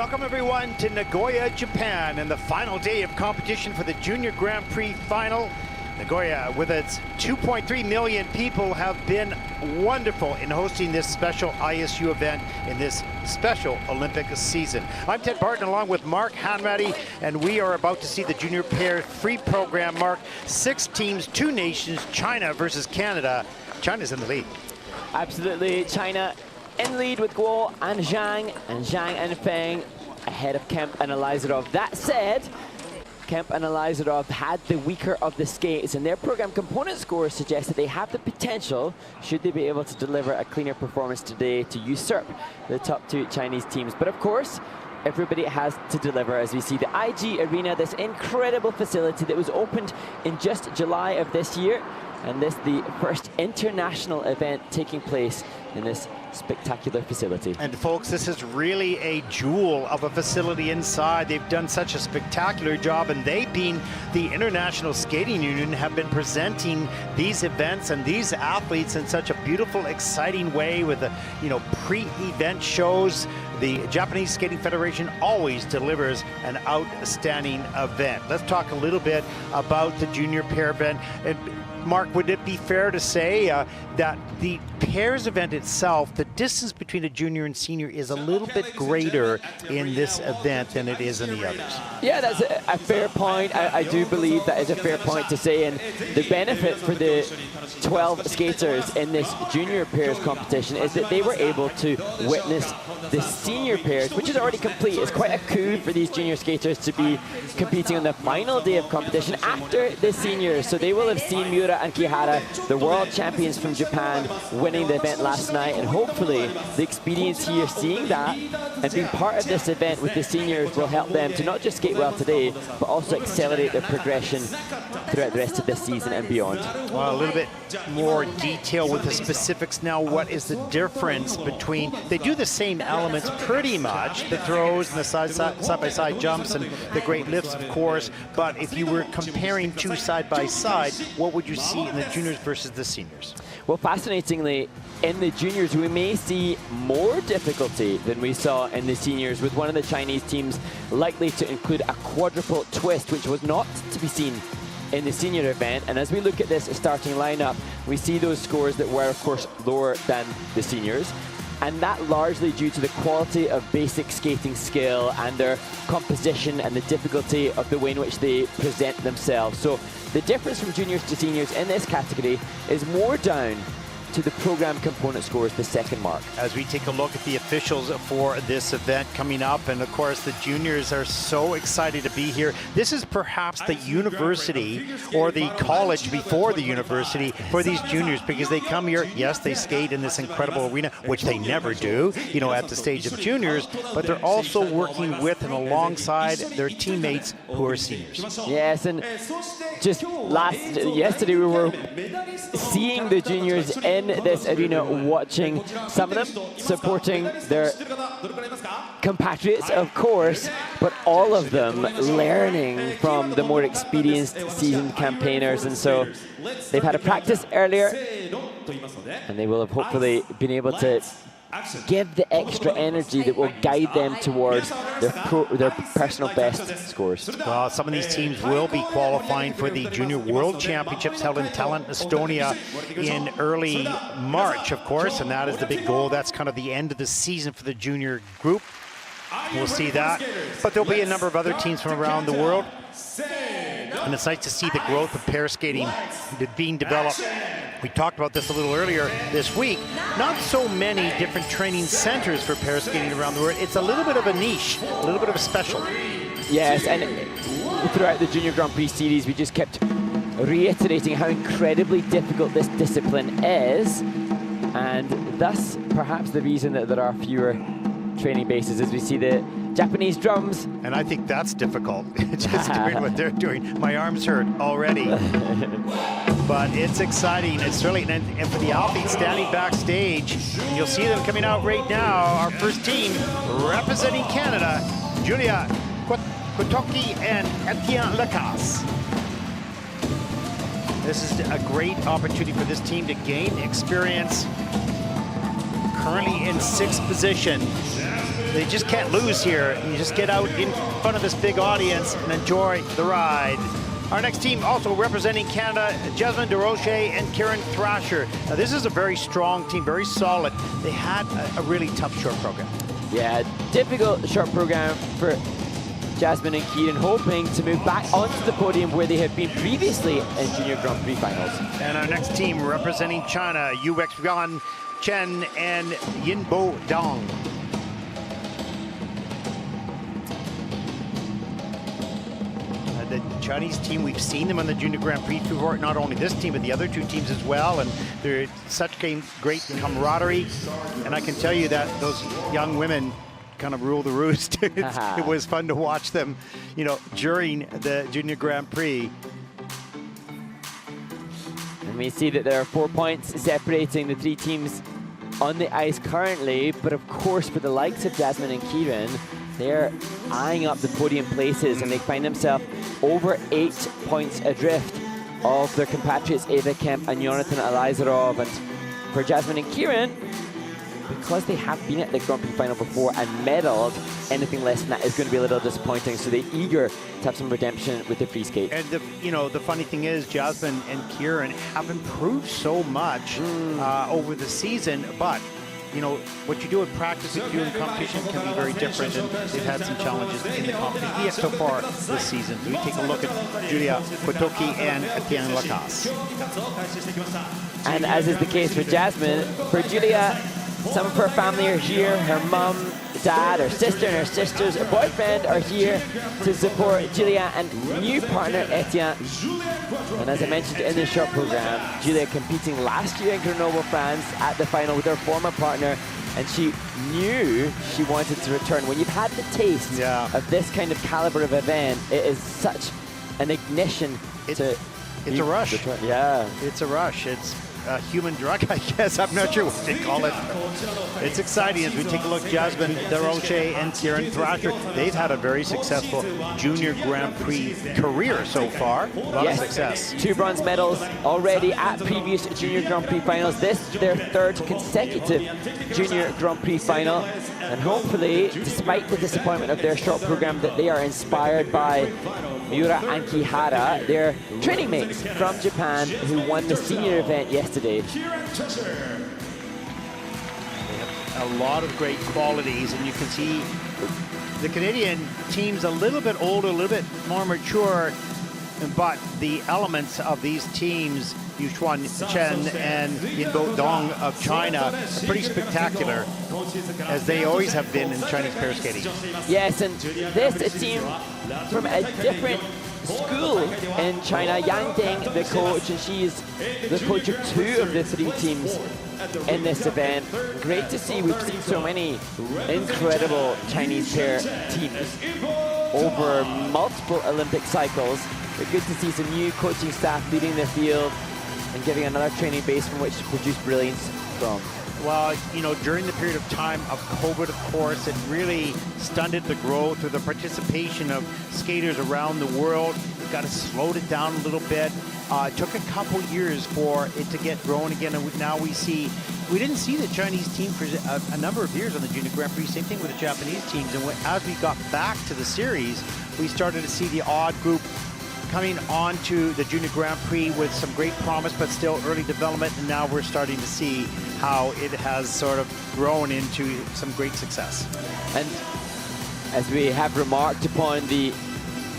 Welcome everyone to Nagoya, Japan, and the final day of competition for the Junior Grand Prix final. Nagoya, with its 2.3 million people, have been wonderful in hosting this special ISU event in this special Olympic season. I'm Ted Barton along with Mark Hanratty, and we are about to see the junior pair free program. Mark, 6 teams, 2 nations, China versus Canada. China's in the lead. Absolutely, China in lead with Guo and Zhang and Feng ahead of Kemp and Elizarov. That said, Kemp and Elizarov had the weaker of the skates, and their program component scores suggest that they have the potential, should they be able to deliver a cleaner performance today, to usurp the top 2 Chinese teams. But of course, everybody has to deliver, as we see the IG Arena, this incredible facility that was opened in just July of this year, and this the first international event taking place in this spectacular facility. And folks, this is really a jewel of a facility inside. They've done such a spectacular job, and they, being the International Skating Union, have been presenting these events and these athletes in such a beautiful, exciting way with the, pre-event shows. The Japanese Skating Federation always delivers an outstanding event. Let's talk a little bit about the junior pair event. And Mark, would it be fair to say that the pairs event itself, the distance between a junior and senior, is a little bit greater in this event than it is in the others? Yeah, that's a fair point. I do believe that is a fair point to say, and the benefit for the 12 skaters in this junior pairs competition is that they were able to witness the senior pairs, which is already complete. It's quite a coup for these junior skaters to be competing on the final day of competition after the seniors. So they will have seen Miura and Kihara, the world champions from Japan, winning the event last night, and hopefully the experience here, seeing that and being part of this event with the seniors, will help them to not just skate well today, but also accelerate their progression throughout the rest of this season and beyond. Well, a little bit more detail with the specifics now. What is the difference between, they do the same elements pretty much, the throws and the side-by-side jumps and the great lifts, of course, but if you were comparing 2 side by side, what would you see in the juniors versus the seniors? Well, fascinatingly, in the juniors, we may see more difficulty than we saw in the seniors, with one of the Chinese teams likely to include a quadruple twist, which was not to be seen in the senior event. And as we look at this starting lineup, we see those scores that were, of course, lower than the seniors. And that largely due to the quality of basic skating skill and their composition and the difficulty of the way in which they present themselves. So the difference from juniors to seniors in this category is more down to the program component scores, the second mark. As we take a look at the officials for this event coming up, and of course the juniors are so excited to be here. This is perhaps the university or the college before the university for these juniors, because they come here, yes, they skate in this incredible arena, which they never do, at the stage of juniors, but they're also working with and alongside their teammates who are seniors. Yes, and just yesterday we were seeing the juniors in this arena, watching some of them supporting their compatriots, of course, but all of them learning from the more experienced, seasoned campaigners. And so they've had a practice earlier, and they will have hopefully been able to give the extra energy that will guide them towards their personal best scores. Well, some of these teams will be qualifying for the Junior World Championships held in Tallinn, Estonia in early March, of course, and that is the big goal. That's kind of the end of the season for the junior group. We'll see that. But there'll be a number of other teams from around the world. And it's nice to see the growth of pair skating being developed. We talked about this a little earlier this week. Not so many different training centers for pair skating around the world. It's a little bit of a niche, a little bit of a special. Yes, and throughout the Junior Grand Prix series, we just kept reiterating how incredibly difficult this discipline is, and thus perhaps the reason that there are fewer training bases, as we see the Japanese drums. And I think that's difficult, just doing what they're doing. My arms hurt already. But it's exciting. It's really, and for the athletes standing backstage, you'll see them coming out right now. Our first team representing Canada, Julia Quattrocchi and Lacasse. This is a great opportunity for this team to gain experience. Currently in 6th position. they just can't lose here. You just get out in front of this big audience and enjoy the ride. Our next team also representing Canada, Jasmine Desrochers and Kieran Thrasher. Now this is a very strong team, very solid. They had a really tough short program. Yeah, difficult short program for Jasmine and Kieran, hoping to move back onto the podium where they have been previously in Junior Grand Prix finals. And our next team representing China, UX1, Chen and Yinbo Dong. The Chinese team, we've seen them on the Junior Grand Prix before, not only this team, but the other two teams as well, and they're such great camaraderie. And I can tell you that those young women kind of rule the roost. It was fun to watch them, you know, during the Junior Grand Prix. And we see that there are 4 points separating the three teams on the ice currently, but of course for the likes of Jasmine and Kieran, they're eyeing up the podium places and they find themselves over 8 points adrift of their compatriots Ava Kemp and Jonathan Elizarov. And for Jasmine and Kieran, because they have been at the Grand Prix final before and medaled, anything less than that is going to be a little disappointing. So they're eager to have some redemption with the free skate. And the funny thing is, Jasmine and Kieran have improved so much over the season, but you know, what you do in practice, what you do in competition can be very different, and they've had some challenges in the competition. Yes, so far this season. We take a look at Julia Quattrocchi and Etienne Lacasse. And as is the case for Jasmine, for Julia, some of her family are here. Her mum, dad, her sister, and her sister's boyfriend are here to support Julia and new partner Etienne. And as I mentioned in the short program, Julia competing last year in Grenoble, France at the final with her former partner, and she knew she wanted to return. When you've had the taste of this kind of caliber of event, it is such an ignition. It's a rush. Return. Yeah. It's a rush. It's a human drug, I guess. I'm not sure what they call it. It's exciting as we take a look. Jasmine Desrochers and Kieran Thrasher, they've had a very successful Junior Grand Prix career so far. A lot of success. 2 bronze medals already at previous Junior Grand Prix finals. This their 3rd consecutive Junior Grand Prix final. And hopefully, despite the disappointment of their short program, that they are inspired by Miura and Kihara, their training mates from Japan who won the senior event yesterday. They have a lot of great qualities, and you can see the Canadian team's a little bit older, a little bit more mature, but the elements of these teams, Yuxuan Chen and Yinbo Dong of China, are pretty spectacular, as they always have been in Chinese pair skating. Yes, and this a team from a different school in China. Yang Ding, the coach, and she is the coach of 2 of the 3 teams in this event. Great to see. We've seen so many incredible Chinese pair teams over multiple Olympic cycles. But good to see some new coaching staff leading the field and giving another training base from which to produce brilliance from. Well, you know, during the period of time of COVID, of course, it really stunted the growth or the participation of skaters around the world. We've got to slow it down a little bit. It took a couple years for it to get growing again, and now we didn't see the Chinese team for a number of years on the Junior Grand Prix. Same thing with the Japanese teams. And as we got back to the series, we started to see the odd group coming on to the Junior Grand Prix with some great promise, but still early development, and now we're starting to see how it has sort of grown into some great success. And as we have remarked upon, the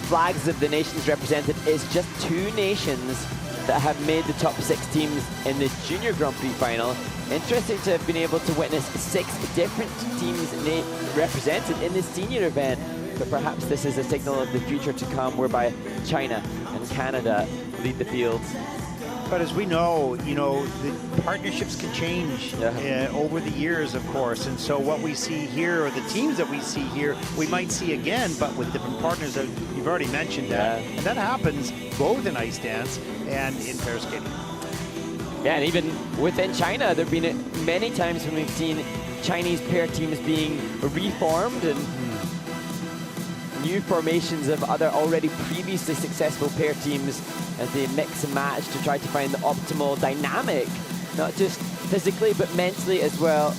flags of the nations represented is just 2 nations that have made the top 6 teams in the Junior Grand Prix final. Interesting to have been able to witness 6 different teams represented in the senior event. But perhaps this is a signal of the future to come, whereby China and Canada lead the fields. But as we know, you know, the partnerships can change over the years, of course. And so what we see here, or the teams that we see here, we might see again, but with different partners that you've already mentioned. And that happens both in ice dance and in pair skating. Yeah, and even within China, there have been many times when we've seen Chinese pair teams being reformed and new formations of other already previously successful pair teams as they mix and match to try to find the optimal dynamic, not just physically but mentally as well,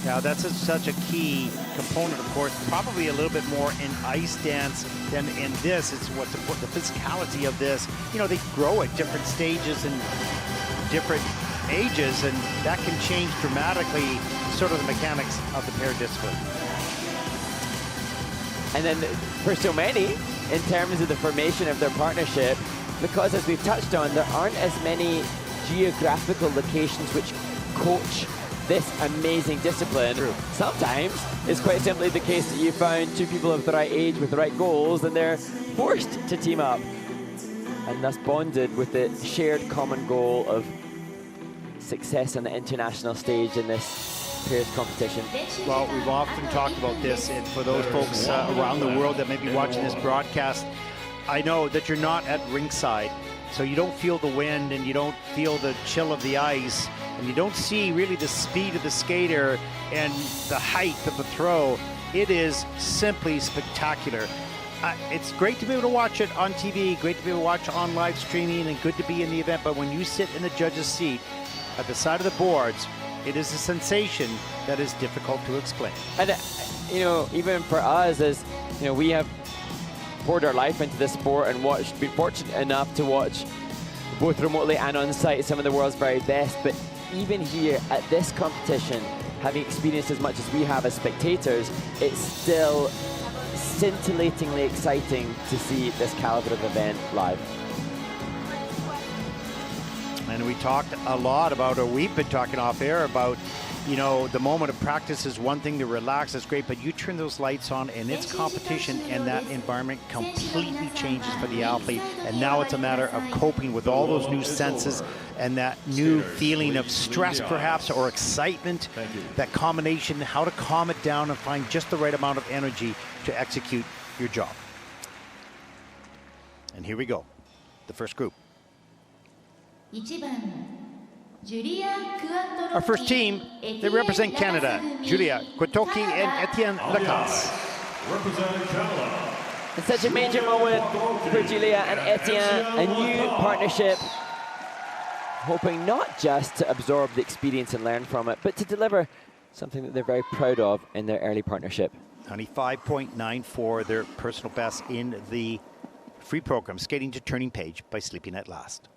Now that's such a key component, of course, probably a little bit more in ice dance than in this. It's what's important, the physicality of this. You know, they grow at different stages and different ages, and that can change dramatically sort of the mechanics of the pair discipline. And then for so many, in terms of the formation of their partnership, because as we've touched on, there aren't as many geographical locations which coach this amazing discipline. True. Sometimes it's quite simply the case that you found two people of the right age with the right goals and they're forced to team up and thus bonded with the shared common goal of success on the international stage in this pairs competition. Well, we've often talked about this, and for those folks around the world that may be watching this broadcast, I know that you're not at ringside, so you don't feel the wind and you don't feel the chill of the ice, and you don't see really the speed of the skater and the height of the throw. It is simply spectacular. It's great to be able to watch it on TV, great to be able to watch on live streaming, and good to be in the event, but when you sit in the judge's seat at the side of the boards, it is a sensation that is difficult to explain. And you know, even for us, as you know, we have poured our life into this sport and been fortunate enough to watch both remotely and on site some of the world's very best, but even here at this competition, having experienced as much as we have as spectators, it's still scintillatingly exciting to see this caliber of event live. And we talked a lot about, or we've been talking off air about, you know, the moment of practice is one thing to relax, that's great, but you turn those lights on and it's competition, and that environment completely changes for the athlete. And now it's a matter of coping with all those new senses and that new feeling of stress perhaps, or excitement, that combination, how to calm it down and find just the right amount of energy to execute your job. And here we go, the first group. Our first team, they represent Canada. Julia Quattrocchi and Etienne Lacasse. It's such a major moment for Julia and Etienne, a new partnership, hoping not just to absorb the experience and learn from it, but to deliver something that they're very proud of in their early partnership. 95.94, their personal best in the free program, Skating to Turning Page by Sleeping at Last.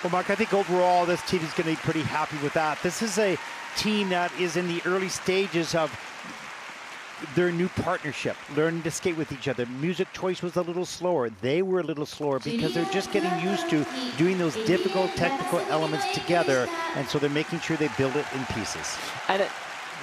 Well, Mark, I think overall this team is going to be pretty happy with that. This is a team that is in the early stages of their new partnership, learning to skate with each other. Music choice was a little slower. They were a little slower because they're just getting used to doing those difficult technical elements together, and so they're making sure they build it in pieces. And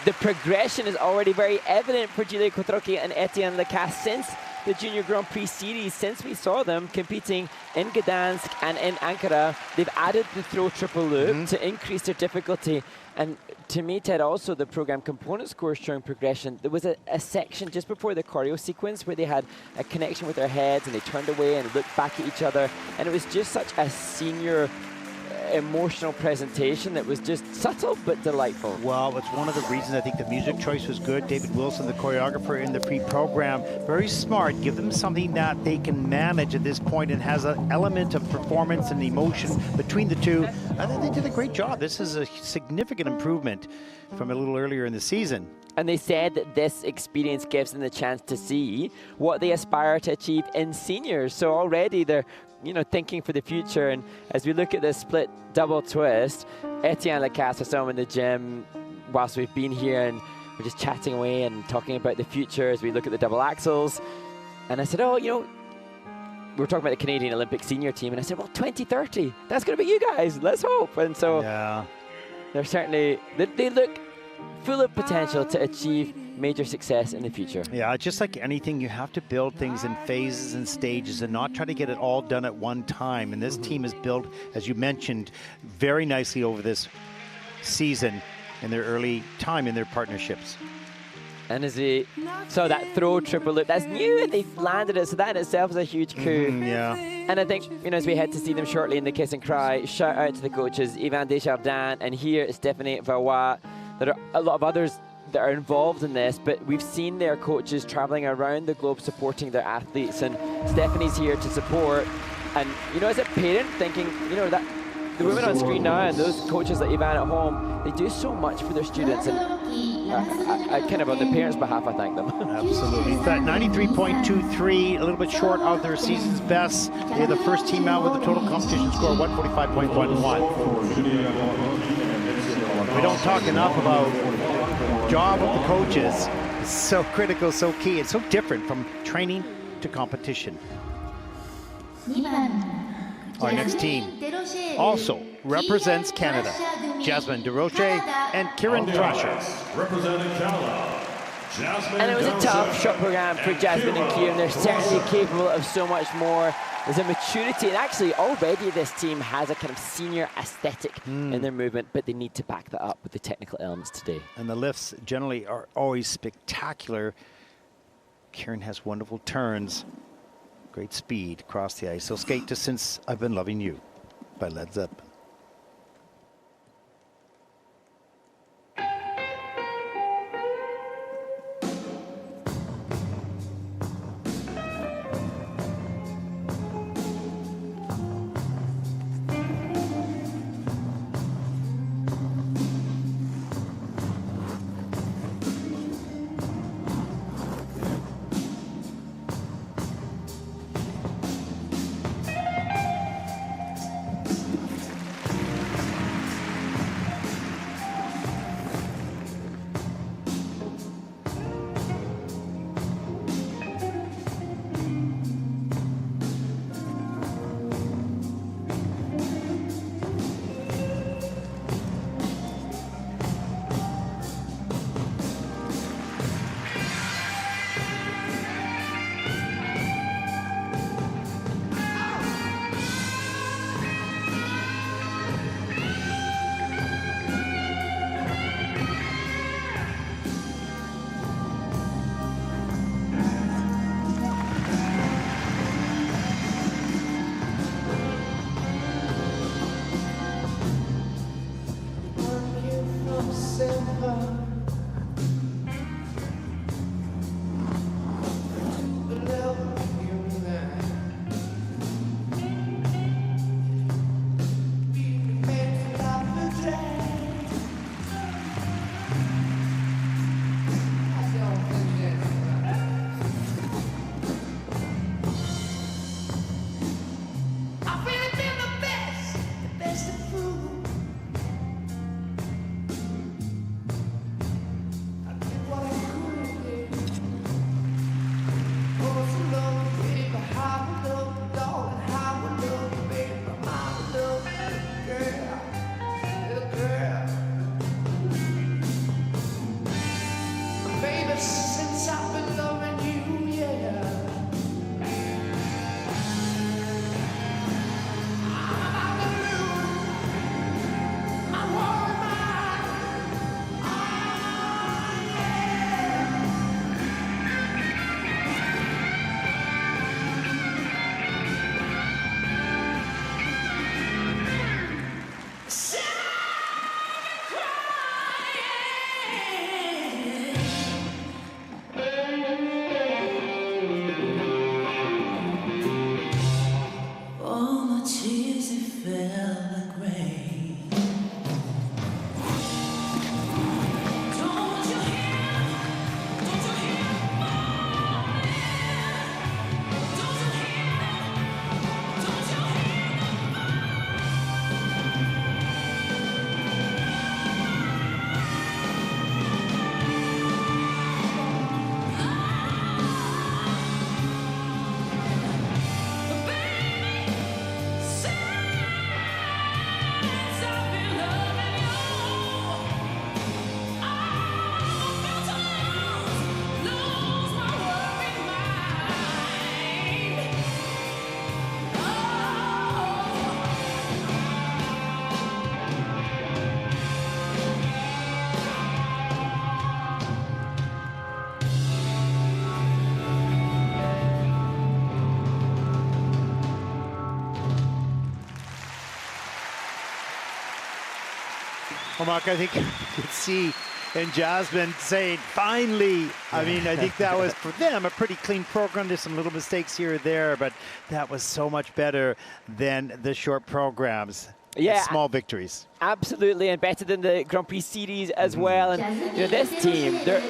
the progression is already very evident for Giulio Quattrocchi and Etienne Lacasse since the Junior Grand Prix series. Since we saw them competing in Gdansk and in Ankara, they've added the throw triple loop to increase their difficulty. And to me, Ted, also the program component scores showing progression. There was a section just before the choreo sequence where they had a connection with their heads and they turned away and looked back at each other. And it was just such a senior emotional presentation that was just subtle but delightful. Well, it's one of the reasons I think the music choice was good. David Wilson, the choreographer in the pre-program, very smart. Give them something that they can manage at this point and has an element of performance and emotion between the two. I think they did a great job. This is a significant improvement from a little earlier in the season. And they said that this experience gives them the chance to see what they aspire to achieve in seniors. So already they're thinking for the future. And as we look at this split double twist, Etienne Lacasse, I saw him in the gym whilst we've been here, and we're just chatting away and talking about the future as we look at the double axles. And I said, oh, we were talking about the Canadian Olympic senior team, and I said, well, 2030, that's going to be you guys. Let's hope. And so they're certainly, they look full of potential to achieve major success in the future. Yeah, just like anything, you have to build things in phases and stages and not try to get it all done at one time. And this team is built, as you mentioned, very nicely over this season in their early time in their partnerships. And as we saw that throw triple loop, that's new and they've landed it, so that in itself is a huge coup. Yeah. And I think, as we head to see them shortly in the Kiss and Cry, shout out to the coaches, Yvan Desjardins and here Stephanie Valois. There are a lot of others that are involved in this, but we've seen their coaches traveling around the globe supporting their athletes, and Stephanie's here to support. And as a parent thinking, that the women on screen now and those coaches like Yvan at home, they do so much for their students, and I kind of on the parents' behalf, I thank them. Absolutely. That 93.23, a little bit short of their season's best. They're the first team out with a total competition score of 145.11. We don't talk enough about job of the coaches. It's so critical, so key. It's so different from training to competition. Our next team also represents Canada. Jasmine Desrochers and Kieran Thrasher. And it was a tough shot program for Jasmine and Kieran. They're certainly capable of so much more. There's a maturity, and actually already this team has a kind of senior aesthetic in their movement, but they need to back that up with the technical elements today. And the lifts generally are always spectacular. Kieran has wonderful turns, great speed across the ice. So skate to Since I've Been Loving You by Led Zeppelin. Well, Mark, I think you could see and Jasmine saying, finally. I mean, I think that was, for them, a pretty clean program. There's some little mistakes here or there, but that was so much better than the short programs. Yeah, small victories. Absolutely, and better than the Grand Prix series as well. And you know, this team, they're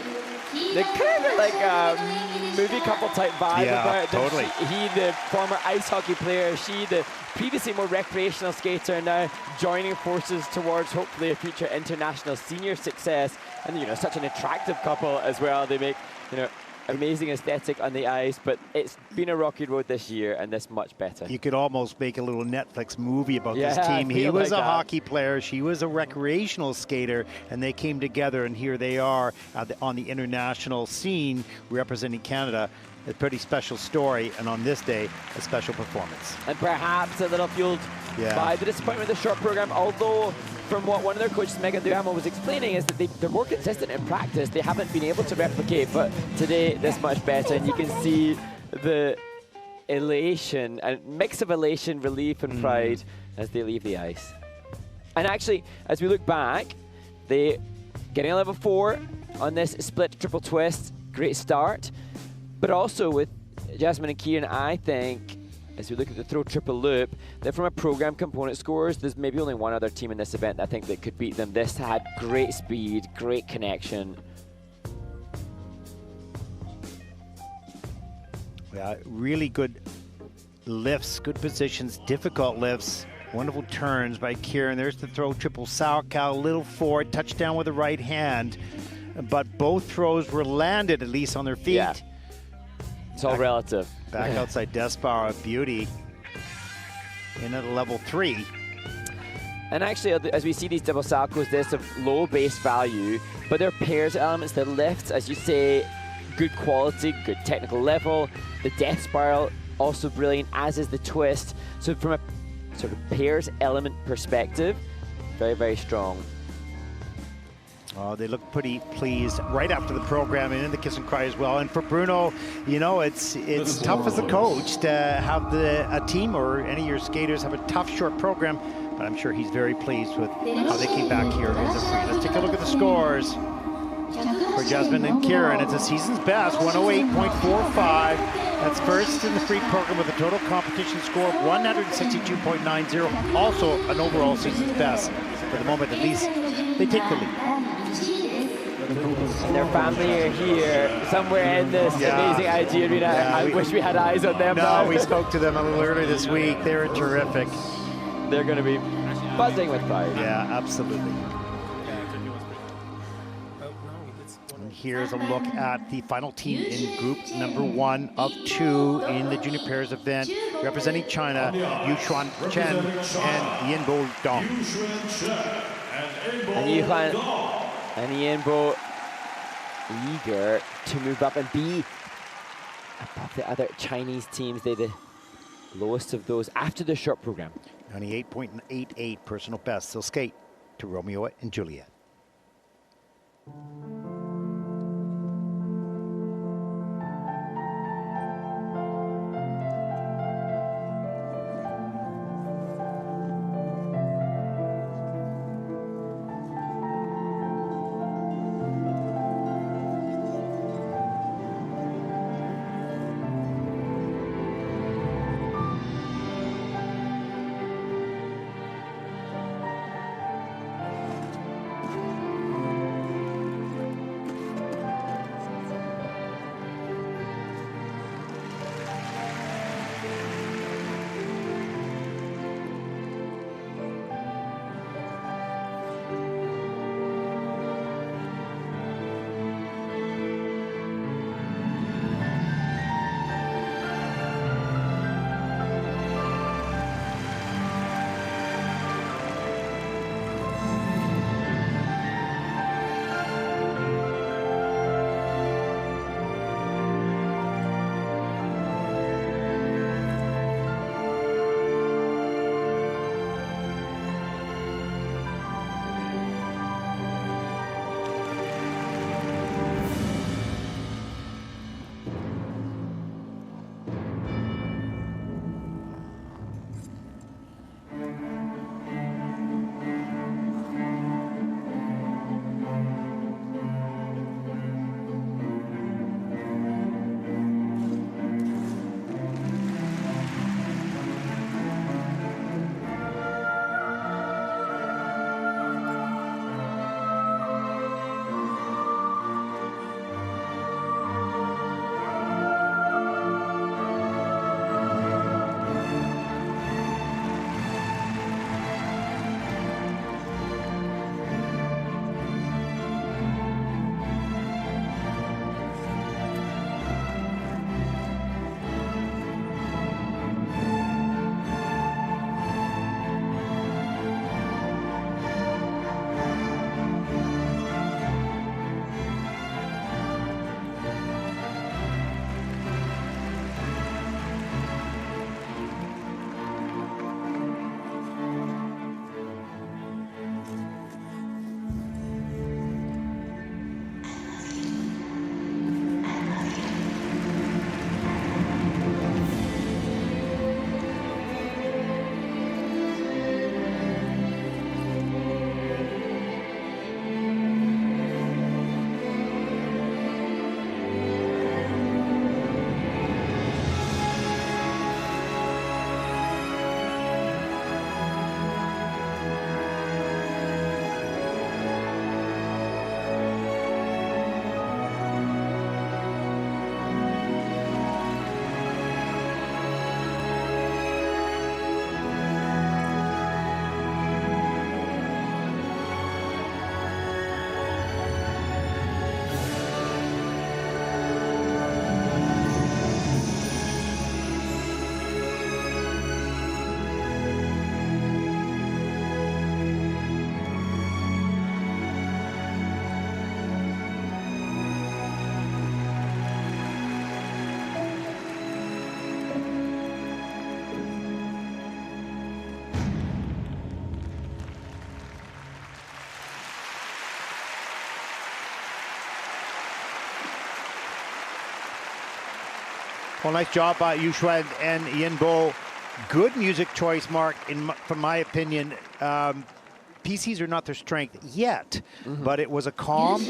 kind of like a movie couple type vibe about them. Totally. He, the former ice hockey player, she, the previously more recreational skater, now joining forces towards hopefully a future international senior success. And you know, such an attractive couple as well. They make, you know, amazing aesthetic on the ice, but it's been a rocky road this year, and this much better. You could almost make a little Netflix movie about this team. He was a hockey player, she was a recreational skater, and they came together, and here they are on the international scene representing Canada. A pretty special story, and on this day, a special performance. And perhaps a little fueled by the disappointment of the short program, although from what one of their coaches, Megan Duhamel, was explaining, is that they're more consistent in practice. They haven't been able to replicate, but today, this much better. And you can see the elation, a mix of elation, relief, and pride as they leave the ice. And actually, as we look back, they getting a level 4 on this split triple twist. Great start. But also with Jasmine and Kieran, I think, as we look at the throw triple loop, that from a program component scores, there's maybe only one other team in this event that I think that could beat them. This had great speed, great connection. Yeah, really good lifts, good positions, difficult lifts, wonderful turns by Kieran. There's the throw triple sauerkraut, a little forward, touchdown with the right hand. But both throws were landed, at least on their feet. Yeah. It's all relative. Back outside Despauer, beauty. In at level 3. And actually, as we see these double salcos, there's some low base value, but they're pairs elements, the lifts, as you say, good quality, good technical level. The death spiral, also brilliant, as is the twist. So from a sort of pairs element perspective, very, very strong. Oh, they look pretty pleased right after the program and in the kiss and cry as well. And for Bruno, you know, it's tough as a coach to have a team or any of your skaters have a tough short program, but I'm sure he's very pleased with how they came back here in the free. Let's take a look at the scores for Jasmine and Kieran. It's a season's best, 108.45. That's first in the free program with a total competition score of 162.90. Also an overall season's best. For the moment, at least, they take the lead. And their family are here, somewhere in this amazing IG arena. I wish we had eyes on them. No, we spoke to them a little earlier this week. They were terrific. They're going to be buzzing with pride. Yeah, absolutely. And here's a look at the final team in group number 1 of 2 in the junior pairs event, representing China, Yuxuan Chen and Yinbo Dong. And Yuxuan and Yinbo eager to move up and be above the other Chinese teams. They're the lowest of those after the short program. 98.88 personal best. They'll skate to Romeo and Juliet. Well, nice job by Yuxuan and Yinbo. Good music choice, Mark, from my opinion. PCs are not their strength yet, but it was a calm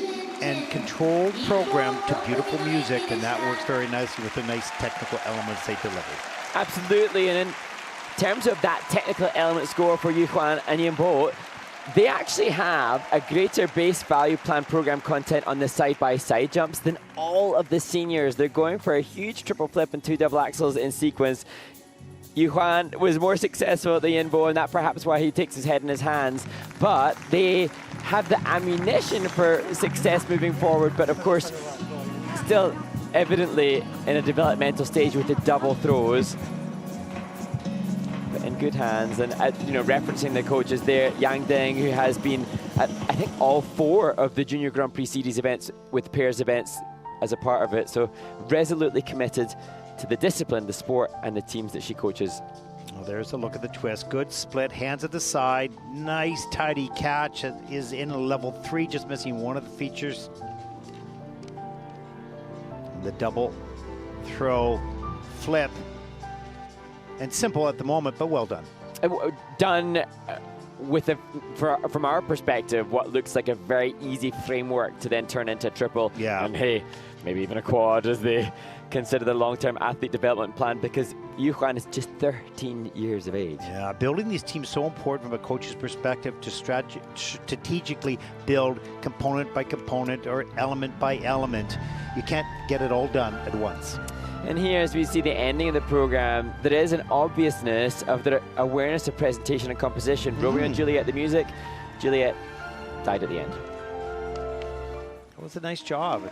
and controlled program to beautiful music, and that works very nicely with the nice technical elements they delivered. Absolutely, and in terms of that technical element score for Yuxuan and Yinbo, they actually have a greater base value plan program content on the side-by-side jumps than all of the seniors. They're going for a huge triple flip and 2 double axels in sequence. Yuxuan was more successful than Yinbo, and that perhaps why he takes his head in his hands. But they have the ammunition for success moving forward, but of course, still evidently in a developmental stage with the double throws. But in good hands, and you know, referencing the coaches there, Yang Deng, who has been at, I think, all 4 of the Junior Grand Prix Series events with pairs events as a part of it, so resolutely committed to the discipline, the sport, and the teams that she coaches. Well, there's a look at the twist. Good split, hands at the side. Nice, tidy catch. It is in a level 3, just missing one of the features. The double throw, flip. And simple at the moment, but well done. Done with, from our perspective, what looks like a very easy framework to then turn into a triple. Yeah. And hey, maybe even a quad as they consider the long-term athlete development plan, because Yuxuan is just 13 years of age. Yeah, building these teams so important from a coach's perspective to strategically build component by component or element by element. You can't get it all done at once. And here, as we see the ending of the program, there is an obviousness of the awareness of presentation and composition. Romeo and Juliet, the music. Juliet died at the end. That was a nice job.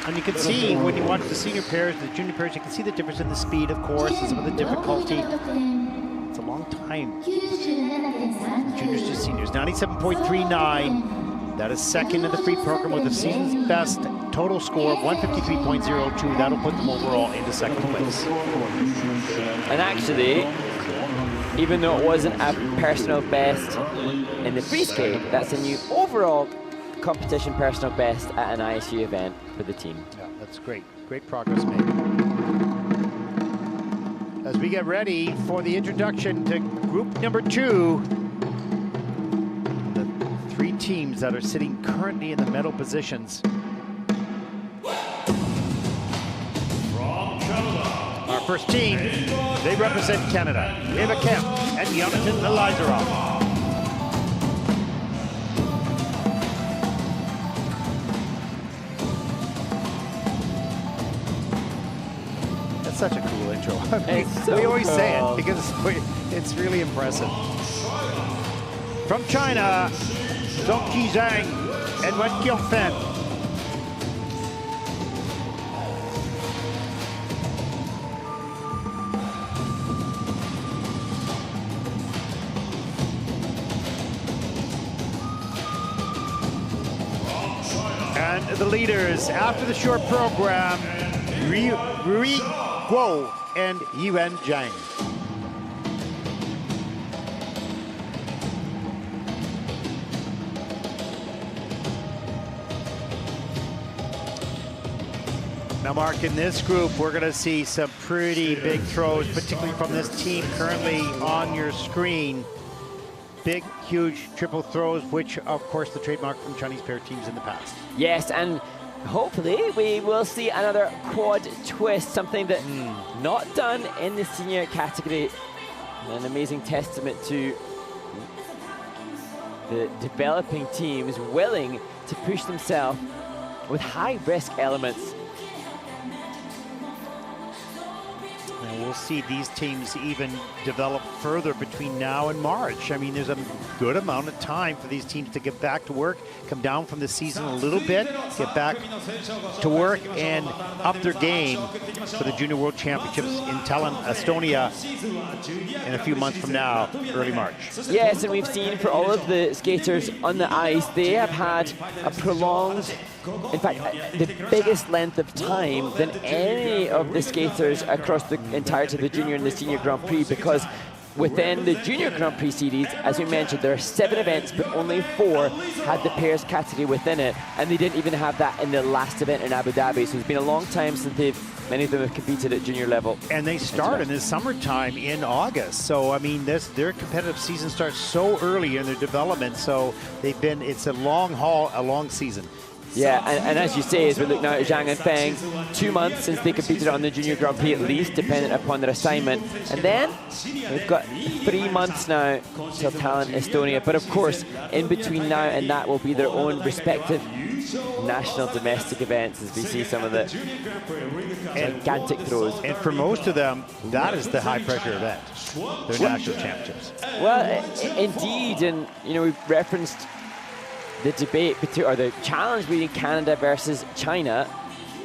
And you can see when you watch the senior pairs, the junior pairs, you can see the difference in the speed, of course, and some of the difficulty. It's a long time. Juniors to seniors, 97.39. That is second in the free program with the season's best total score of 153.02. That'll put them overall into second place. And actually, even though it wasn't a personal best in the free skate, that's a new overall competition personal best at an ISU event for the team. Yeah, that's great. Great progress made. As we get ready for the introduction to group number 2, the 3 teams that are sitting currently in the medal positions. Our first team, they represent Canada. We have a Kemp and Elizarov. Such a cool intro. I mean, so we always cool. say it because it's really impressive. From China, Zhang and Feng. And the leaders after the short program, Rui Guo and Yuan Zhang. Now, Mark, in this group, we're going to see some pretty big throws, particularly from this team currently on your screen. Big, huge triple throws, which, of course, the trademark from Chinese pair teams in the past. Yes, and hopefully we will see another quad twist, something that not done in the senior category. An amazing testament to the developing teams willing to push themselves with high risk elements. And we'll see these teams even develop further between now and March. I mean, there's a good amount of time for these teams to get back to work, come down from the season a little bit, get back to work and up their game for the Junior World Championships in Tallinn, Estonia in a few months from now, early March. Yes, and we've seen for all of the skaters on the ice, they have had a prolonged, in fact, the biggest length of time than any of the skaters across the entirety of the Junior and the Senior Grand Prix, because within the Junior Grand Prix series, as we mentioned, there are 7 events, but only 4 had the pairs category within it, and they didn't even have that in the last event in Abu Dhabi. So it's been a long time since many of them have competed at junior level. And they start in the summertime in August. So, I mean, their competitive season starts so early in their development. So it's a long haul, a long season. Yeah, and as you say, as we look now at Zhang and Feng, 2 months since they competed on the Junior Grand Prix at least, dependent upon their assignment. And then we've got 3 months now till Talent Estonia. But of course, in between now and that will be their own respective national domestic events, as we see some of the gigantic throws. And for most of them, that is the high-pressure event, their national championships. Well, indeed, and we've referenced the debate between, or the challenge between Canada versus China,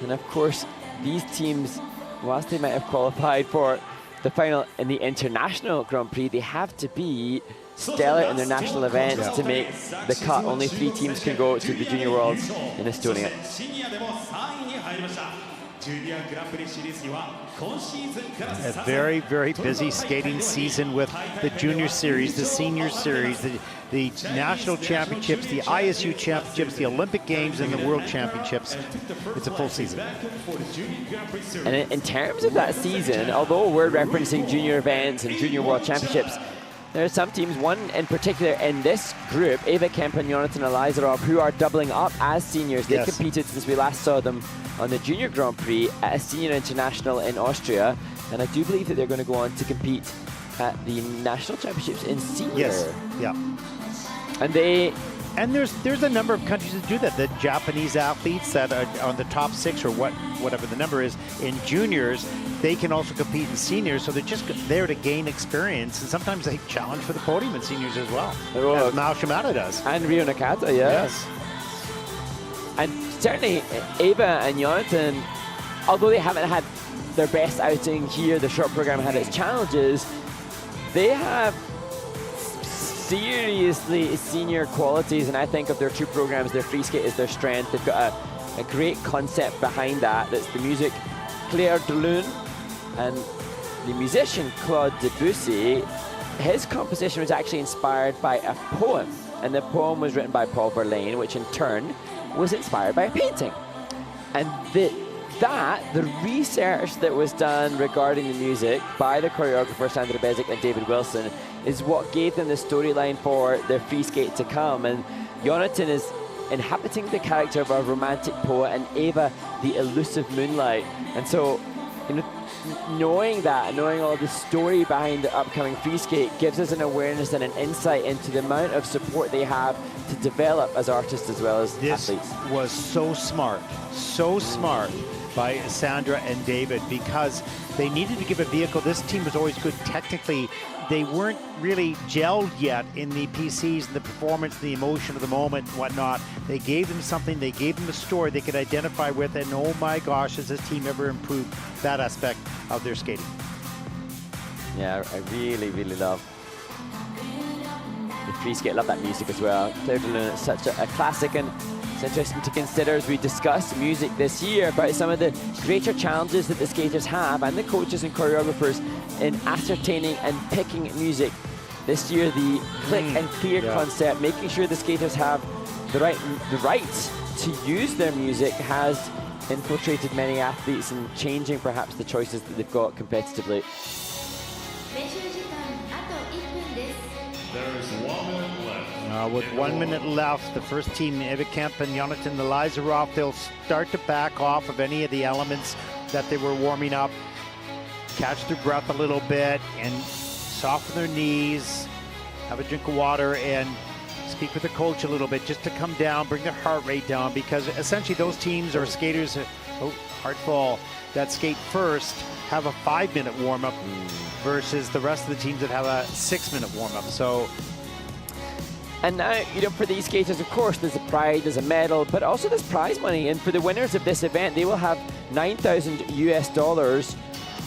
and of course these teams, whilst they might have qualified for the final in the international Grand Prix, they have to be stellar in their national events to make the cut. Only 3 teams can go to the Junior Worlds in Estonia. A very, very busy skating season with the Junior Series, the Senior Series, the National Championships, the ISU Championships, the Olympic Games, and the World Championships. It's a full season. And in terms of that season, although we're referencing junior events and Junior World Championships, there are some teams, one in particular in this group, Eva, Kemp and Jonathan Elizarov, who are doubling up as seniors. They've competed since we last saw them on the Junior Grand Prix at a senior international in Austria. And I do believe that they're going to go on to compete at the national championships in senior. Yes, yeah. And there's a number of countries that do that. The Japanese athletes that are on the top 6 or whatever the number is in juniors, they can also compete in seniors. So they're just there to gain experience, and sometimes they challenge for the podium in seniors as well, as Mao Shimada does. And Rio Nakata, yes. And certainly Eva and Jonathan, although they haven't had their best outing here, the short program had its challenges, they have seriously senior qualities, and I think of their 2 programs, their free skate is their strength. They've got a great concept behind that. That's the music, Claire Delune, and the musician, Claude Debussy. His composition was actually inspired by a poem, and the poem was written by Paul Verlaine, which in turn was inspired by a painting. And the research that was done regarding the music by the choreographers Sandra Bezic and David Wilson is what gave them the storyline for their free skate to come. And Jonathan is inhabiting the character of a romantic poet, and Eva the elusive moonlight. And so, knowing that, knowing all the story behind the upcoming free skate gives us an awareness and an insight into the amount of support they have to develop as artists as well as athletes. This was so smart by Sandra and David, because they needed to give a vehicle. This team was always good technically. They weren't really gelled yet in the PCs, the performance, the emotion of the moment, whatnot. They gave them something, they gave them a story they could identify with, and oh my gosh, has this team ever improved that aspect of their skating. Yeah, I really, really love the free skate. I love that music as well. Claire Delune, it's such a classic, and it's interesting to consider as we discuss music this year about some of the greater challenges that the skaters have, and the coaches and choreographers, in ascertaining and picking music. This year, the click and clear concept, making sure the skaters have the right to use their music, has infiltrated many athletes and changing perhaps the choices that they've got competitively. There is 1 minute left. With 1 minute left, the first team, Eva Kemp and Jonathan Elizarov, they'll start to back off of any of the elements that they were warming up, catch their breath a little bit, and soften their knees, have a drink of water, and speak with the coach a little bit just to come down, bring their heart rate down, because essentially those teams or skaters, hard fall, that skate first have a 5-minute warm-up versus the rest of the teams that have a 6-minute warm-up. So, and now, for these skaters, of course, there's a pride, there's a medal, but also there's prize money. And for the winners of this event, they will have $9,000 US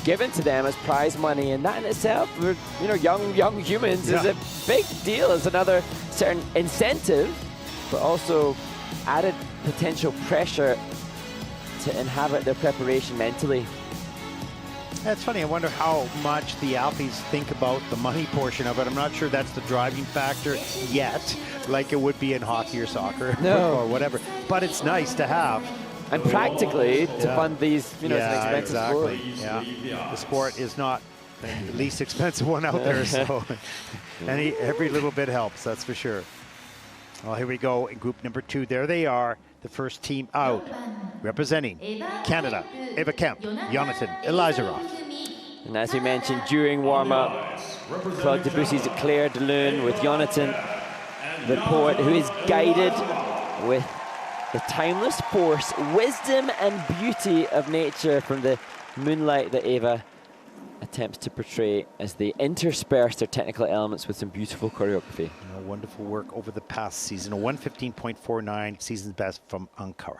given to them as prize money. And that in itself, for young humans, is a big deal. It's another certain incentive, but also added potential pressure to inhabit their preparation mentally. That's funny. I wonder how much the Alpies think about the money portion of it. I'm not sure that's the driving factor yet, like it would be in hockey or soccer or whatever. But it's nice to have. And practically to fund these, it's an expensive exactly. sport. Yeah, the sport is not the least expensive one out there, so every little bit helps, that's for sure. Well, here we go in group number 2. There they are, the first team out, representing Canada, Eva Kemp, Jonathan Elizarov. And as we mentioned during warm-up, Claude Debussy's Claire de Lune with Jonathan, the poet who is guided with the timeless force, wisdom and beauty of nature from the moonlight that Eva attempts to portray as they intersperse their technical elements with some beautiful choreography. Wonderful work over the past season, a 1:15.49 season's best from Ankara.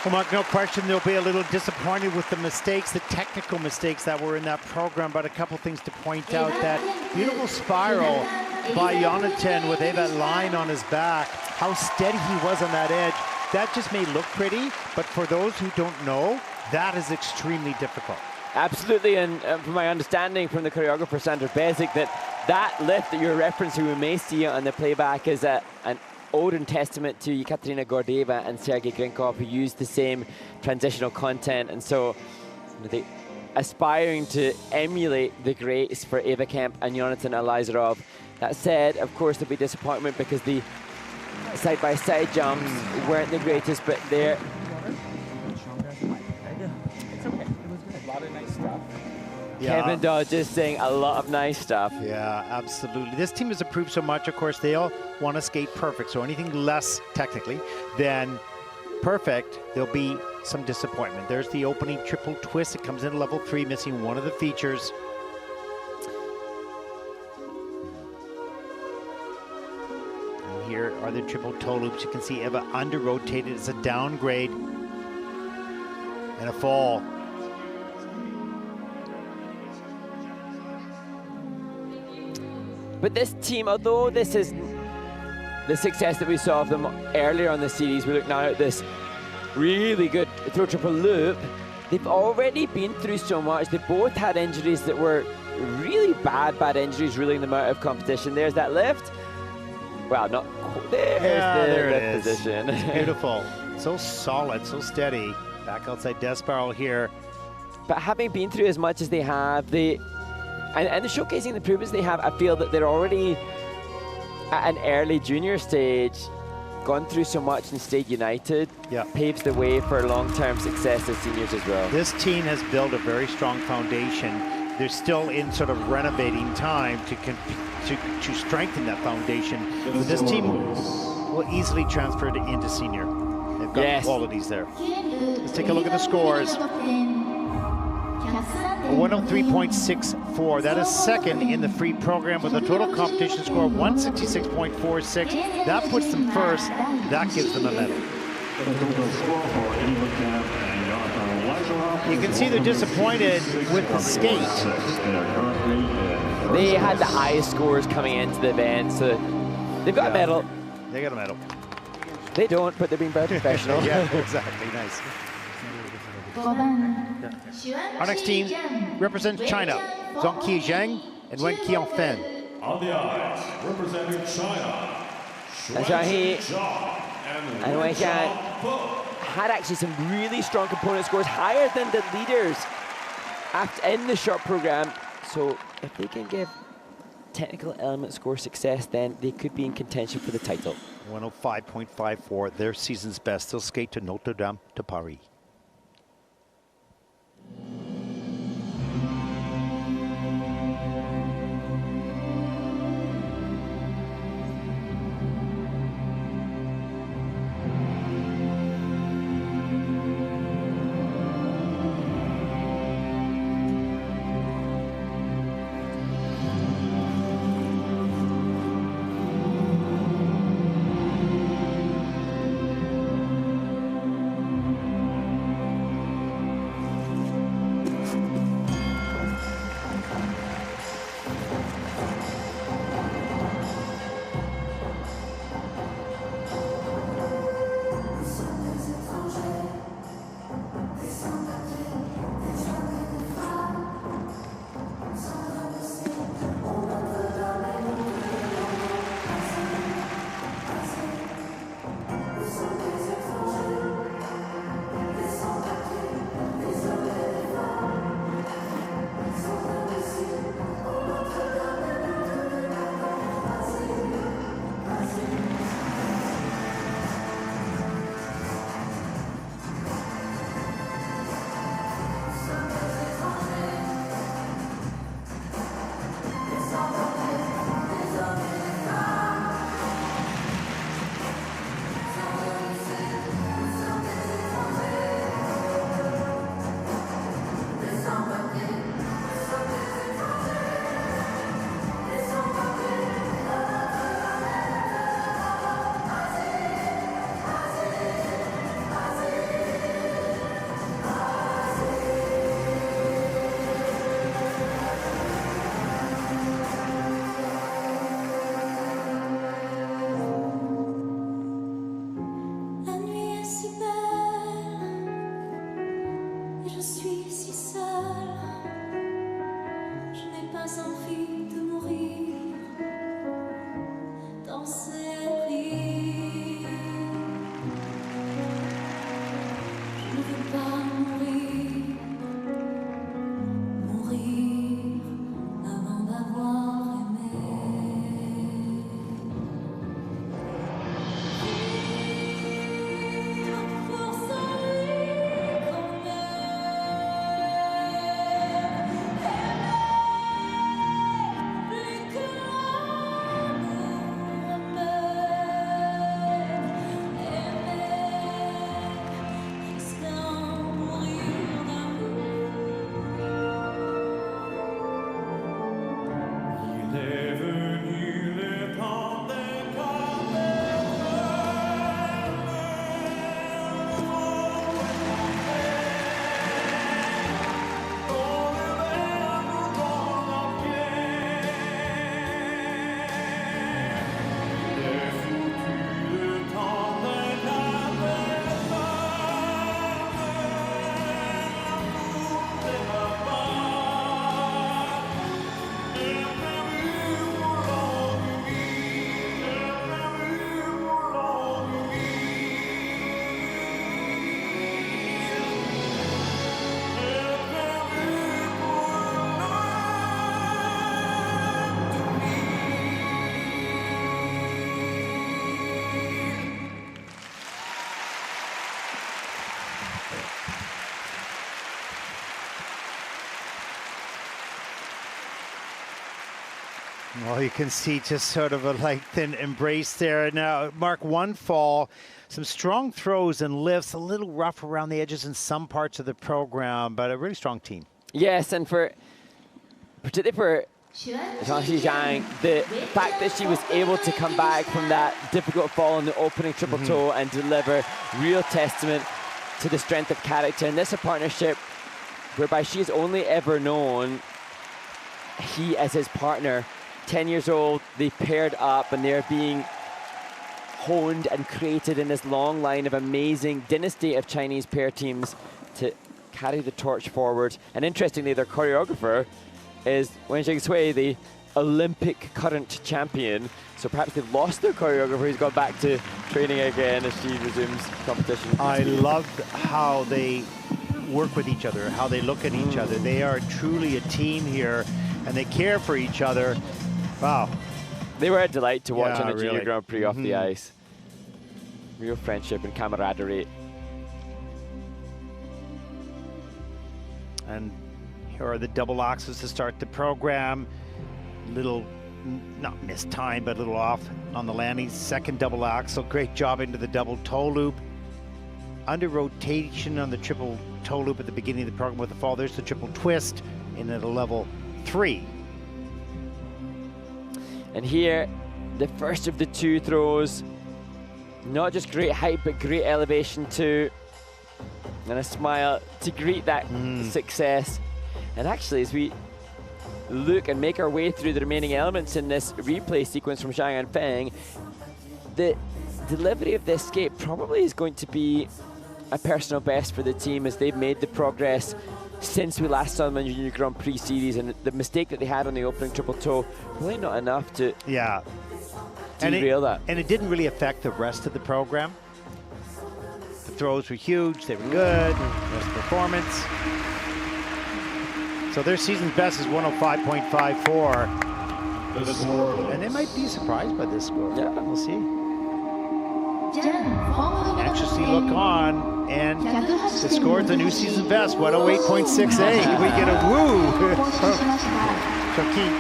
Well, Mark, no question they'll be a little disappointed with the mistakes, the technical mistakes that were in that program, but a couple things to point out. That beautiful spiral by Jonathan with that line on his back, how steady he was on that edge. that just may look pretty, but for those who don't know, that is extremely difficult. Absolutely, and from my understanding from the choreographer Sandra Basic, that lift that you're referencing, we may see on the playback, is an ode and testament to Ekaterina Gordeeva and Sergei Grinkov, who used the same transitional content, and so they aspiring to emulate the greats for Eva Kemp and Jonathan Elizarov. That said, of course, there'll be disappointment because the side-by-side jumps weren't the greatest, but they're... It's okay. It was good. A lot of nice stuff. Yeah. Kevin Dodge is saying a lot of nice stuff. Yeah, absolutely. This team has improved so much. Of course, they all want to skate perfect, so anything less, technically, than perfect, there'll be some disappointment. There's the opening triple twist. It comes in level 3, missing one of the features. And here are the triple toe loops. You can see Eva under-rotated. It's a downgrade and a fall. But this team, although this is the success that we saw of them earlier on the series, we look now at this really good throw triple loop. They've already been through so much. They both had injuries that were really bad injuries ruling them out of competition. There's that lift. Well, not there's There the it lift is. position. It's beautiful. So solid, so steady. Back outside death spiral here. But having been through as much as they have, and showcasing the improvements they have, I feel that they're already at an early junior stage, gone through so much and stayed united, paves the way for long-term success as seniors as well. This team has built a very strong foundation. They're still in sort of renovating time to strengthen that foundation. But this team will easily transfer it into senior. They've got qualities there. Let's take a look at the scores. A 103.64. That is second in the free program with a total competition score of 166.46. That puts them first. That gives them a medal. You can see they're disappointed with the skate. They had the highest scores coming into the event, so they've got a medal. They got a medal. They don't, but they're being very professional. Yeah, exactly. Nice. Our next team represents China. Zhang and Feng. On the ice, representing China, Zhang and Wen had actually some really strong component scores, higher than the leaders in the short program. So if they can give technical element score success, then they could be in contention for the title. 105.54, their season's best. They'll skate to Notre Dame to Paris. Well, you can see just sort of a lengthened embrace there. Now, Mark, one fall, some strong throws and lifts, a little rough around the edges in some parts of the program, but a really strong team. Yes, and particularly for Zhang, the fact that she was able to come back from that difficult fall in the opening triple toe and deliver real testament to the strength of character. And this is a partnership whereby she has only ever known he as his partner. 10 years old, they paired up and they're being honed and created in this long line of amazing dynasty of Chinese pair teams to carry the torch forward. And interestingly, their choreographer is Wen Jingshui, the Olympic current champion. So perhaps they've lost their choreographer. He's gone back to training again as she resumes competition. I love how they work with each other, how they look at each other. They are truly a team here, and they care for each other. Wow. They were a delight to watch on the Junior really. Grand Prix off the ice. Real friendship and camaraderie. And here are the double axes to start the program. Little, not missed time, but a little off on the landing. Second double axel, great job into the double toe loop. Under rotation on the triple toe loop at the beginning of the program with the fall. There's the triple twist in at a level 3. And here, the first of the two throws. Not just great height, but great elevation too. And a smile to greet that success. And actually, as we look and make our way through the remaining elements in this replay sequence from Zhang and Feng, the delivery of this skate probably is going to be a personal best for the team as they've made the progress since we last saw them in the Junior Grand Prix series, and the mistake that they had on the opening triple toe, really not enough to derail that. And it didn't really affect the rest of the program. The throws were huge, they were good, best performance. So their season's best is 105.54. And they might be surprised by this score. Yeah. We'll see. Anxiously look on, and the score is the new season best, 108.68. We get a woo from Quattrocchi.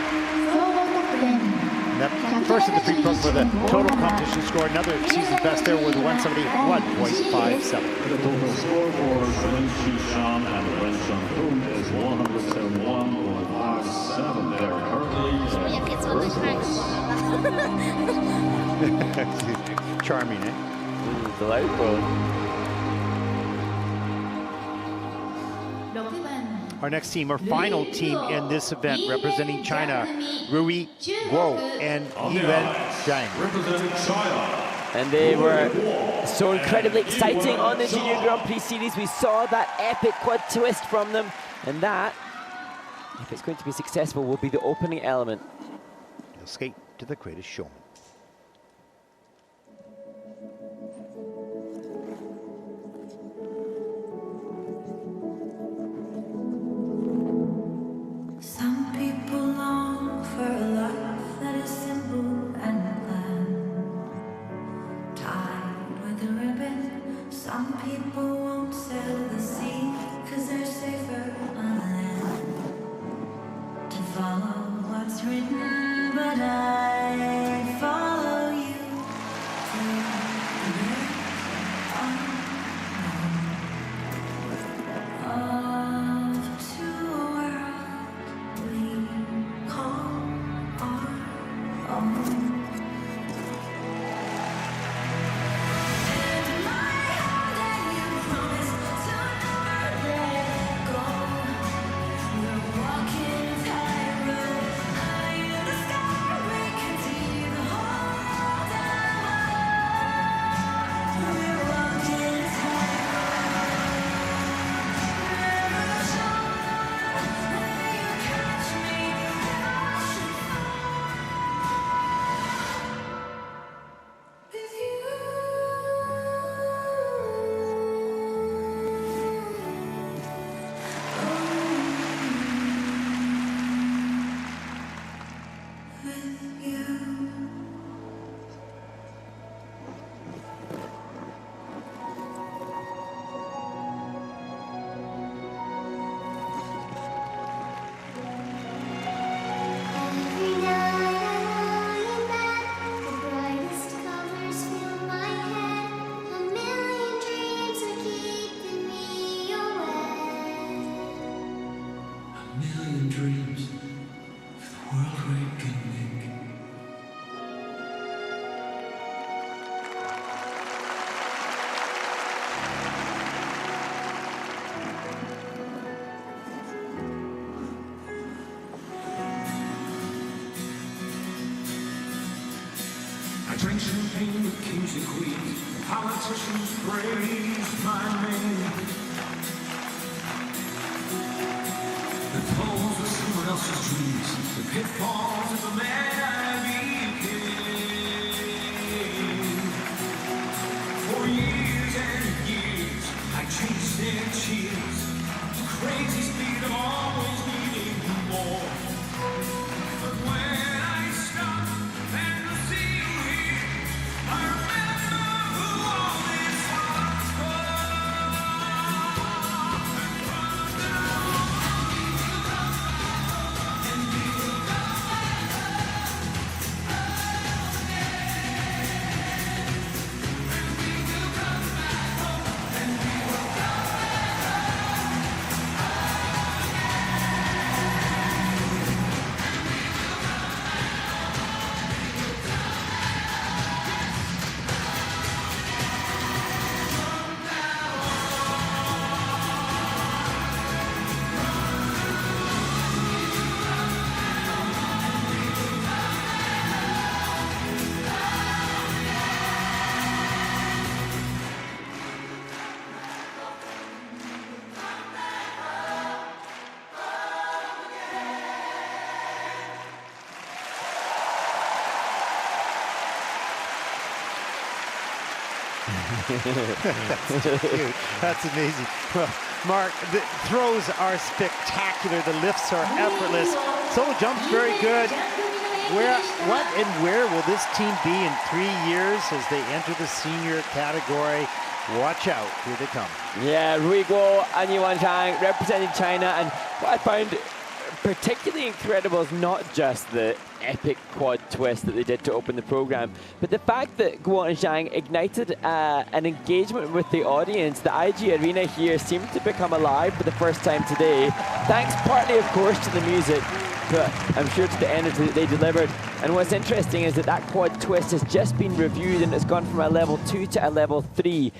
That first of the free program with a total competition score, another season best there with 171.57. The total score for Chen Qishan and Wen Zhang is 171.57. They're currently Charming, eh? Delightful. Our next team, our final team in this event, representing China, Rui Guo and Yuan Zhang. representing China. And they were so incredibly exciting on the Junior Grand Prix series. We saw that epic quad twist from them. And that, if it's going to be successful, will be the opening element. They'll skate to the greatest showman. Some people long for a life that is simple and planned, tied with a ribbon. Some people won't sail the sea, 'cause they're safer on land. To follow what's written, but I follow you through the rivers off to a world we call our own. And my hand and you promise to never let go. We're walking a tightrope high in the sky. We can see the whole kings and queens, politicians praise my name. The tones of someone else's dreams, the pitfalls of the man I became. For years and years, I chased their cheers, the crazy speed of always needing more. But when I stop and I see you here, I remember who all this was for. And from now That's cute. That's amazing. Well, Mark, the throws are spectacular. The lifts are effortless. Solo jumps very good. What and where will this team be in 3 years as they enter the senior category? Watch out. Here they come. Yeah, Ruiguo and Yuan Zhang representing China. And what I found particularly incredible is not just the epic quad twist that they did to open the program, but the fact that Guo and Zhang ignited an engagement with the audience. The IG arena here seemed to become alive for the first time today, thanks partly, of course, to the music, but I'm sure to the energy that they delivered. And what's interesting is that that quad twist has just been reviewed and it's gone from a level 2 to a level 3.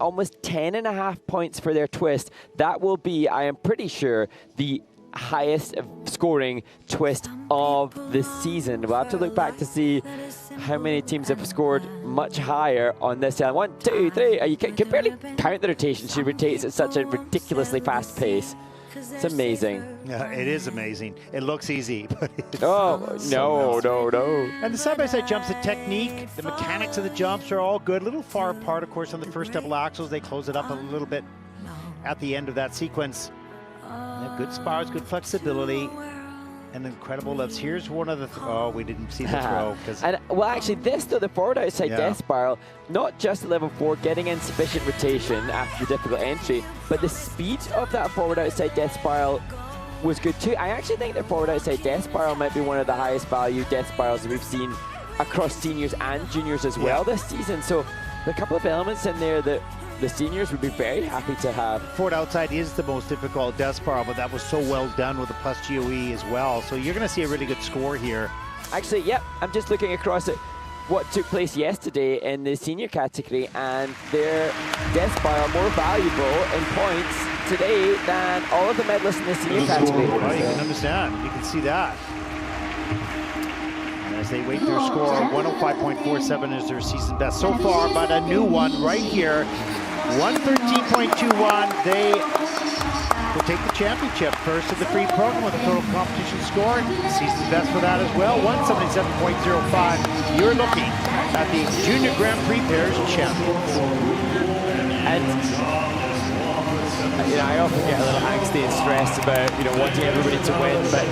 Almost 10.5 points for their twist. That will be, I am pretty sure, the highest scoring twist of the season. We'll have to look back to see how many teams have scored much higher on this. 1, 2, 3. You can barely count the rotation. She rotates at such a ridiculously fast pace. It's amazing. Yeah, it is amazing. It looks easy, but it's no. And the side-by-side jumps, the technique, the mechanics of the jumps are all good. A little far apart, of course, on the first double axles. They close it up a little bit at the end of that sequence. They have good spars, good flexibility, and incredible lifts. Here's one of the, oh, we didn't see the throw. And well, actually this though, the forward outside death spiral, not just at level 4, getting insufficient rotation after the difficult entry, but the speed of that forward outside death spiral was good too. I actually think the forward outside death spiral might be one of the highest value death spirals that we've seen across seniors and juniors as well this season. So a couple of elements in there that the seniors would be very happy to have. Forward outside is the most difficult death spiral, but that was so well done with the plus GOE as well. So you're going to see a really good score here. Actually, yep, I'm just looking across at what took place yesterday in the senior category, and their death spiral more valuable in points today than all of the medalists in the senior category. Oh, you can understand. You can see that. As they wait their score, 105.47 is their season best so far, but a new one right here, 113.21. They will take the championship first of the free program with a total competition score. Season best for that as well, 177.05. You're looking at the Junior Grand Prix Pairs champions. And I often get a little angsty and stressed about wanting everybody to win, but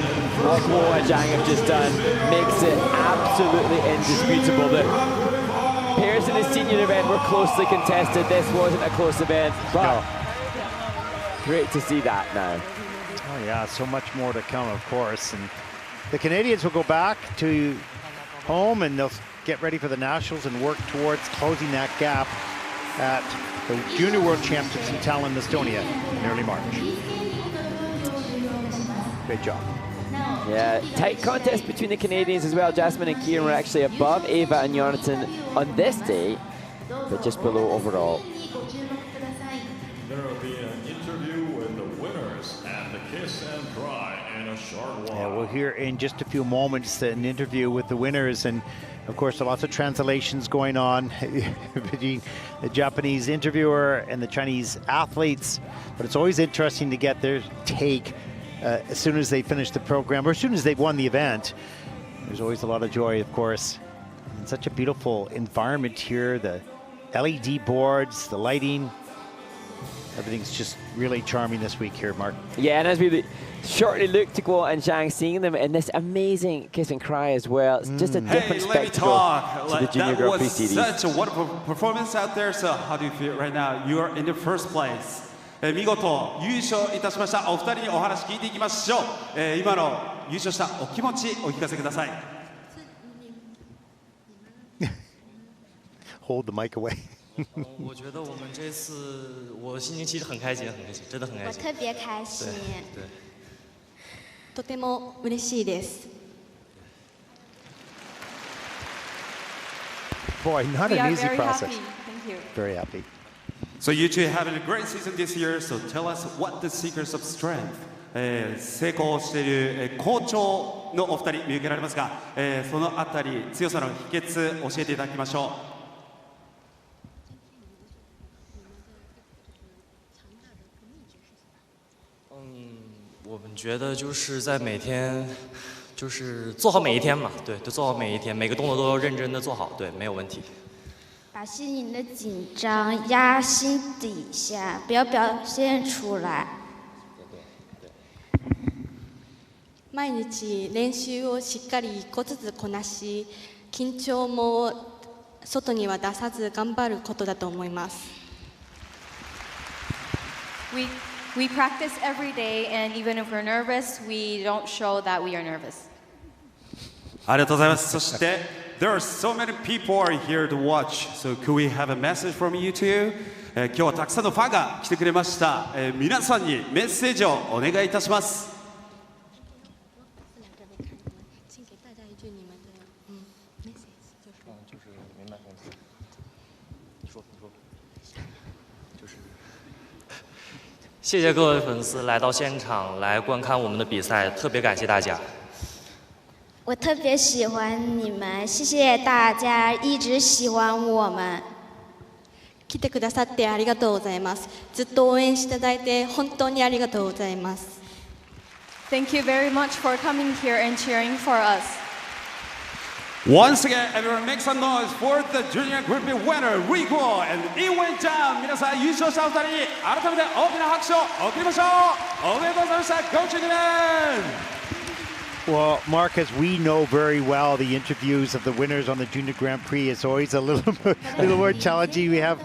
what Guo and Zhang have just done makes it absolutely indisputable that pairs in the senior event were closely contested. This wasn't a close event. Wow. Great to see that now. Oh yeah, so much more to come, of course. And the Canadians will go back to home and they'll get ready for the Nationals and work towards closing that gap at the Junior World Championships in Tallinn, Estonia in early March. Great job. Yeah, tight contest between the Canadians as well. Jasmine and Kieran were actually above Ava and Jonathan on this day, but just below overall. There will be an interview with the winners at the Kiss and Cry in a short while. Yeah, we'll hear in just a few moments an interview with the winners, and Of course, lots of translations going on between the Japanese interviewer and the Chinese athletes, but it's always interesting to get their take as soon as they finish the program or as soon as they've won the event. There's always a lot of joy, of course. And such a beautiful environment here, the LED boards, the lighting. Everything's just really charming this week here, Mark. Yeah, and as we shortly look to Guo and Zhang, seeing them in this amazing kiss and cry as well, it's just a different spectacle to the Junior Grand Prix series. That was such a wonderful performance out there. So how do you feel right now? You are in the first place. 見事優勝いたしましたお二人にお話聞いていきましょう。今の優勝したお気持ちお聞かせください。Hold the mic away. 我觉得我们这次我心情其实很开心，很开心，真的很开心。我特别开心。对。とても嬉しいです。Boy, not an easy process. Thank you. Very happy. So you two having a great season this year. So tell us what the secrets of strength. 成功している好調のお二人見受けられますが、そのあたり強さの秘訣教えていただきましょう。我们觉得就是在每天，就是做好每一天嘛，对，就做好每一天，每个动作都要认真的做好，对，没有问题。把心里的紧张压心底下，不要表现出来。毎日練習をしっかり一個ずつこなし、緊張も外には出さず頑張ることだと思います。We practice every day, and even if we're nervous, we don't show that we are nervous. ありがとうございます。そして there are so many people are here to watch. So could we have a message from you too? 今日はたくさんのファンが来てくれました。皆さんにメッセージをお願いいたします。谢谢各位粉丝来到现场来观看我们的比赛，特别感谢大家。我特别喜欢你们，谢谢大家一直喜欢我们。来てくださってありがとうございます。ずっと応援していただいて本当にありがとうございます。Thank you very much for coming here and cheering for us. Once again, everyone make some noise for the Junior Group winner, Rico and Iwen Zhang. 皆さん優勝したお二人、改めて大きな拍手を送りましょう。おめでとうございました。Go Chicken! Well, Mark, as we know very well, the interviews of the winners on the Junior Grand Prix is always a little more challenging. We have,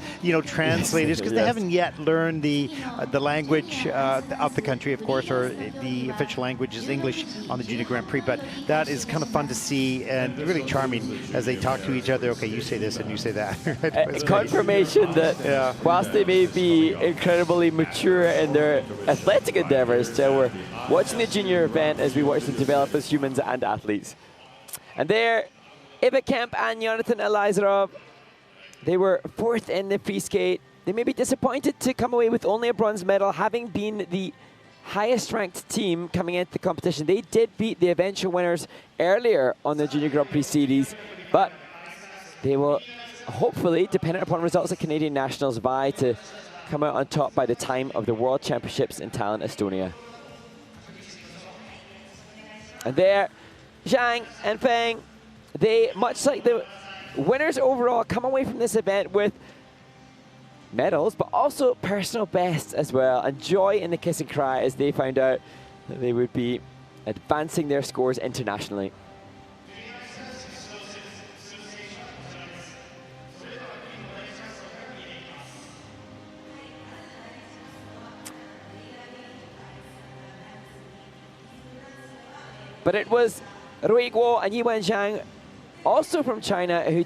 translators because they haven't yet learned the language of the country, of course, or the official language is English on the Junior Grand Prix. But that is kind of fun to see and really charming as they talk to each other. Okay, you say this and you say that. It's confirmation that whilst they may be incredibly mature in their athletic endeavors, so we're watching the junior event as we watch them develop as humans and athletes. And there, Kemp and Jonathan Elizarov, they were fourth in the free skate. They may be disappointed to come away with only a bronze medal, having been the highest ranked team coming into the competition. They did beat the eventual winners earlier on the Junior Grand Prix series, but they will hopefully, dependent upon results at Canadian Nationals, vie to come out on top by the time of the World Championships in Tallinn, Estonia. And there, Zhang and Feng, they, much like the winners overall, come away from this event with medals, but also personal bests as well, and joy in the kiss and cry as they found out that they would be advancing their scores internationally. But it was Rui Guo and Yiwen Zhang, also from China, who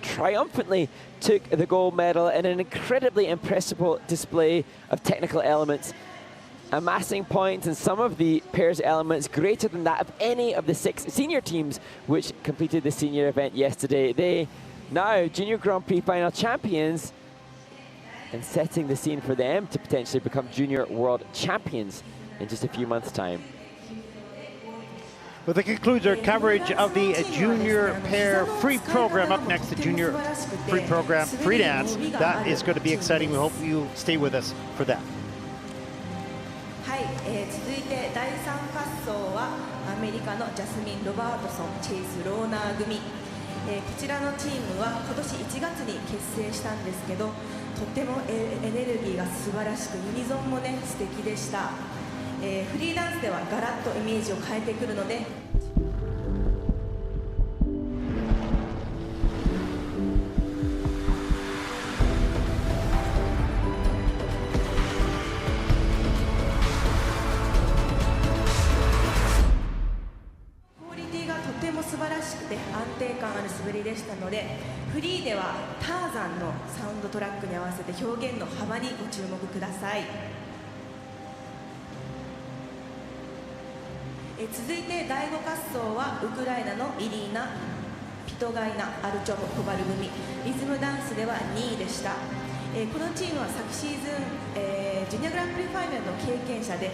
triumphantly took the gold medal in an incredibly impressive display of technical elements, amassing points in some of the pairs elements greater than that of any of the 6 senior teams which completed the senior event yesterday. They now Junior Grand Prix final champions and setting the scene for them to potentially become junior world champions in just a few months' time. Well, that concludes our coverage of the junior pair free program. Up next, the junior free program, free dance. That is going to be exciting. We hope you stay with us for that. はい、続いて第3滑走はアメリカのジャスミン・ロバートソン・チェイス・ローナー組、こちらのチームは今年1月に結成したんですけど、とってもエネルギーが素晴らしく、ユニゾンもね素敵でした。フリーダンスではガラッとイメージを変えてくるので、クオリティがとても素晴らしくて安定感ある滑りでしたので、フリーではターザンのサウンドトラックに合わせて表現の幅にご注目ください。続いて第5滑走はウクライナのイリーナ・ピトガイナ・アルチョム・コバル組、リズムダンスでは2位でした。このチームは昨シーズン、ジュニアグランプリファイナルの経験者で